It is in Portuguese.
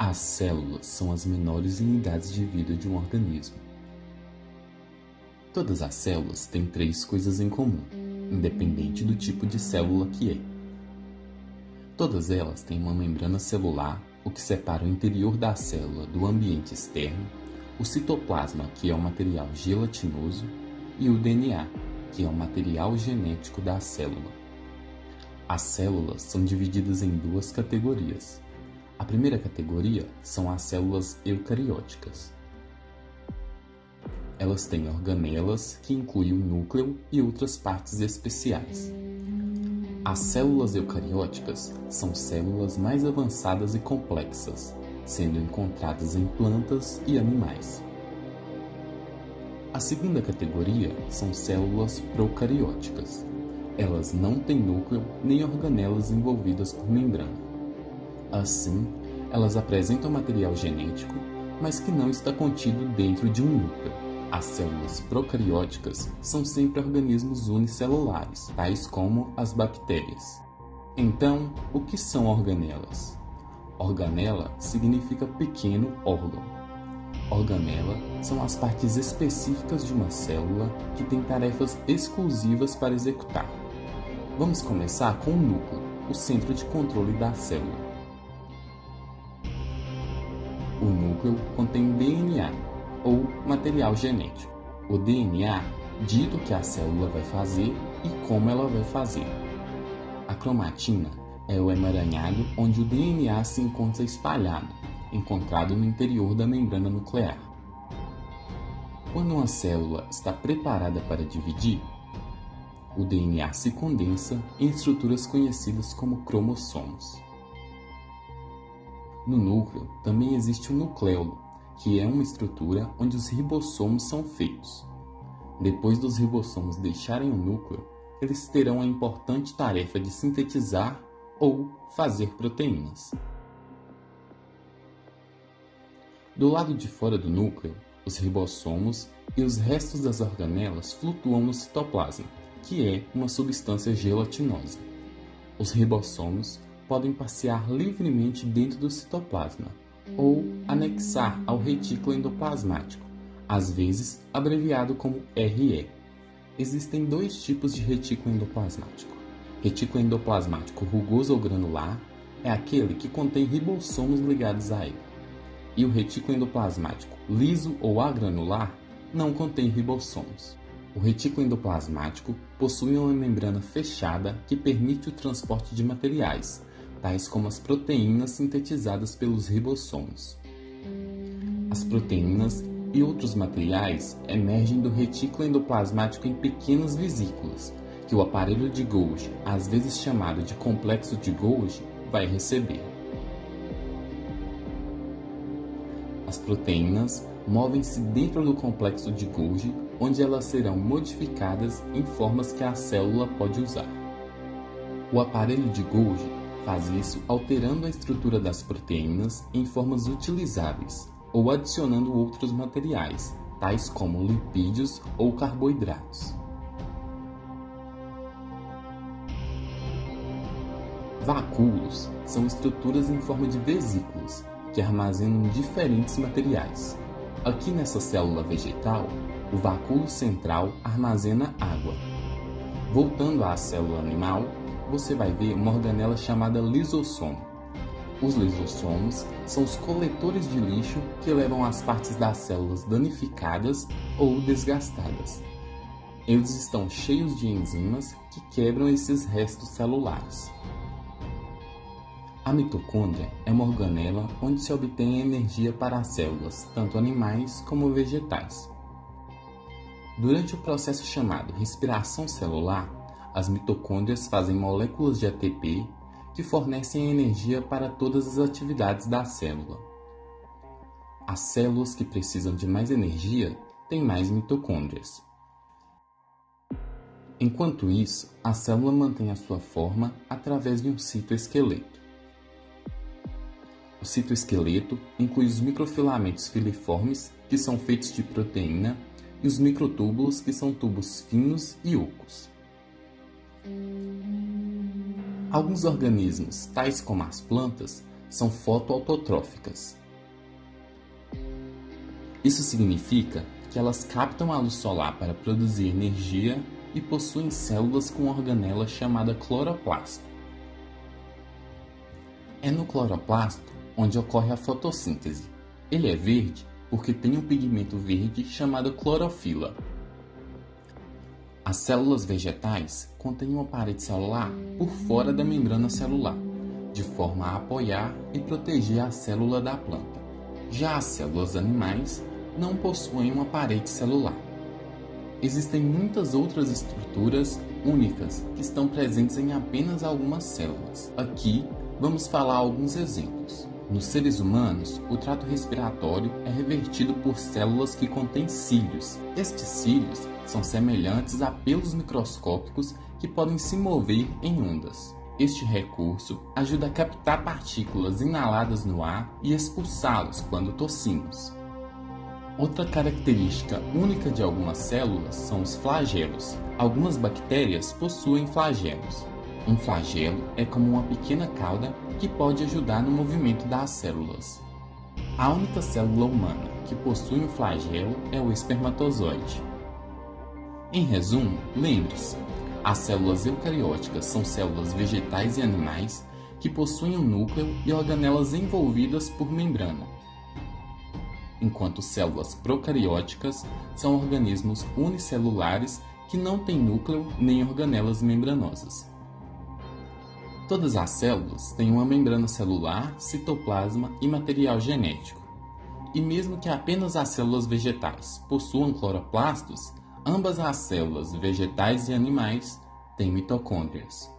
As células são as menores unidades de vida de um organismo. Todas as células têm três coisas em comum, independente do tipo de célula que é. Todas elas têm uma membrana celular, o que separa o interior da célula do ambiente externo, o citoplasma, que é o material gelatinoso, e o DNA, que é o material genético da célula. As células são divididas em duas categorias. A primeira categoria são as células eucarióticas. Elas têm organelas, que incluem o núcleo e outras partes especiais. As células eucarióticas são células mais avançadas e complexas, sendo encontradas em plantas e animais. A segunda categoria são células procarióticas. Elas não têm núcleo nem organelas envolvidas por membrana. Assim, elas apresentam material genético, mas que não está contido dentro de um núcleo. As células procarióticas são sempre organismos unicelulares, tais como as bactérias. Então, o que são organelas? Organela significa pequeno órgão. Organela são as partes específicas de uma célula que têm tarefas exclusivas para executar. Vamos começar com o núcleo, o centro de controle da célula. O núcleo contém DNA, ou material genético. O DNA dita o que a célula vai fazer e como ela vai fazer. A cromatina é o emaranhado onde o DNA se encontra espalhado, encontrado no interior da membrana nuclear. Quando uma célula está preparada para dividir, o DNA se condensa em estruturas conhecidas como cromossomos. No núcleo também existe o nucleolo, que é uma estrutura onde os ribossomos são feitos. Depois dos ribossomos deixarem o núcleo, eles terão a importante tarefa de sintetizar ou fazer proteínas. Do lado de fora do núcleo, os ribossomos e os restos das organelas flutuam no citoplasma, que é uma substância gelatinosa. Os ribossomos podem passear livremente dentro do citoplasma ou anexar ao retículo endoplasmático, às vezes abreviado como RE. Existem dois tipos de retículo endoplasmático. Retículo endoplasmático rugoso ou granular é aquele que contém ribossomos ligados a ele. E o retículo endoplasmático liso ou agranular não contém ribossomos. O retículo endoplasmático possui uma membrana fechada que permite o transporte de materiais, tais como as proteínas sintetizadas pelos ribossomos. As proteínas e outros materiais emergem do retículo endoplasmático em pequenas vesículas, que o aparelho de Golgi, às vezes chamado de complexo de Golgi, vai receber. As proteínas movem-se dentro do complexo de Golgi, onde elas serão modificadas em formas que a célula pode usar. O aparelho de Golgi faz isso alterando a estrutura das proteínas em formas utilizáveis ou adicionando outros materiais, tais como lipídios ou carboidratos. Vacúolos são estruturas em forma de vesículas que armazenam diferentes materiais. Aqui nessa célula vegetal, o vacúolo central armazena água. Voltando à célula animal, você vai ver uma organela chamada lisossomo. Os lisossomos são os coletores de lixo que levam as partes das células danificadas ou desgastadas. Eles estão cheios de enzimas que quebram esses restos celulares. A mitocôndria é uma organela onde se obtém energia para as células, tanto animais como vegetais. Durante o processo chamado respiração celular, as mitocôndrias fazem moléculas de ATP que fornecem energia para todas as atividades da célula. As células que precisam de mais energia têm mais mitocôndrias. Enquanto isso, a célula mantém a sua forma através de um citoesqueleto. O citoesqueleto inclui os microfilamentos filiformes, que são feitos de proteína, e os microtúbulos, que são tubos finos e ocos. Alguns organismos, tais como as plantas, são fotoautotróficas. Isso significa que elas captam a luz solar para produzir energia e possuem células com organela chamada cloroplasto. É no cloroplasto onde ocorre a fotossíntese. Ele é verde porque tem um pigmento verde chamado clorofila. As células vegetais contêm uma parede celular por fora da membrana celular, de forma a apoiar e proteger a célula da planta. Já as células animais não possuem uma parede celular. Existem muitas outras estruturas únicas que estão presentes em apenas algumas células. Aqui vamos falar alguns exemplos. Nos seres humanos, o trato respiratório é revertido por células que contêm cílios. Estes cílios são semelhantes a pelos microscópicos que podem se mover em ondas. Este recurso ajuda a captar partículas inaladas no ar e expulsá-los quando tossimos. Outra característica única de algumas células são os flagelos. Algumas bactérias possuem flagelos. Um flagelo é como uma pequena cauda que pode ajudar no movimento das células. A única célula humana que possui um flagelo é o espermatozoide. Em resumo, lembre-se, as células eucarióticas são células vegetais e animais que possuem um núcleo e organelas envolvidas por membrana, enquanto células procarióticas são organismos unicelulares que não têm núcleo nem organelas membranosas. Todas as células têm uma membrana celular, citoplasma e material genético. E mesmo que apenas as células vegetais possuam cloroplastos, ambas as células vegetais e animais têm mitocôndrias.